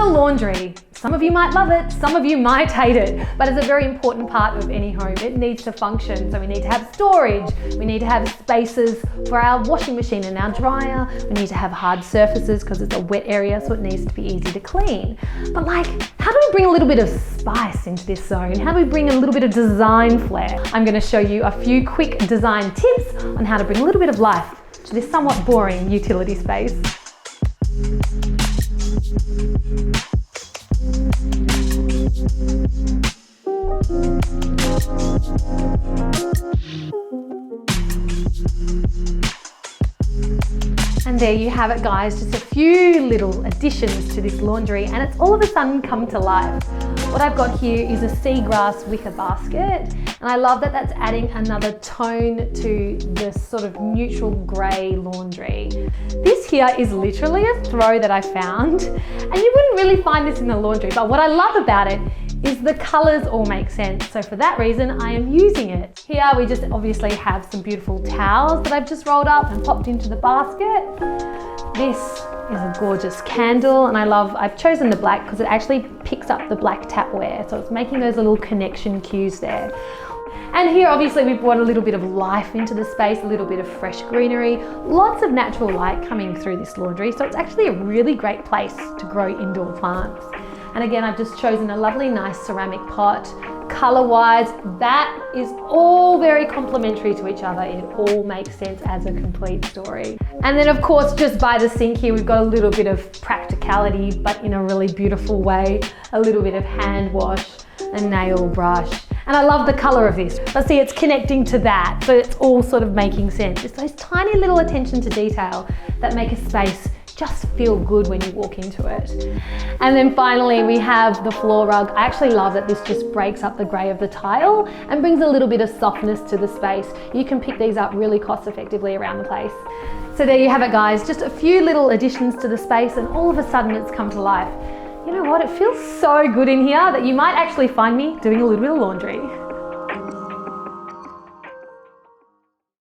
The laundry. Some of you might love it, some of you might hate it, but it's a very important part of any home. It needs to function. So we need to have storage, we need to have spaces for our washing machine and our dryer, we need to have hard surfaces because it's a wet area, so it needs to be easy to clean. But like, how do we bring a little bit of spice into this zone? How do we bring a little bit of design flair? I'm going to show you a few quick design tips on how to bring a little bit of life to this somewhat boring utility space. And there you have it, guys, just a few little additions to this laundry and it's all of a sudden come to life. What I've got here is a seagrass wicker basket, and I love that that's adding another tone to this sort of neutral grey laundry. This here is literally a throw that I found, and you wouldn't really find this in the laundry, but what I love about it is the colours all make sense. So for that reason, I am using it. Here we just obviously have some beautiful towels that I've just rolled up and popped into the basket. This is a gorgeous candle, and I've chosen the black because it actually picks up the black tapware. So it's making those little connection cues there. And here obviously we've brought a little bit of life into the space, a little bit of fresh greenery, lots of natural light coming through this laundry. So it's actually a really great place to grow indoor plants. And again, I've just chosen a lovely, nice ceramic pot. Color-wise, that is all very complementary to each other. It all makes sense as a complete story. And then of course, just by the sink here, we've got a little bit of practicality, but in a really beautiful way. A little bit of hand wash, a nail brush. And I love the color of this. But see, it's connecting to that, so it's all sort of making sense. It's those tiny little attention to detail that make a space just feel good when you walk into it. And then finally we have the floor rug. I actually love that this just breaks up the grey of the tile and brings a little bit of softness to the space. You can pick these up really cost effectively around the place. So there you have it, guys, just a few little additions to the space and all of a sudden it's come to life. You know what, it feels so good in here that you might actually find me doing a little bit of laundry.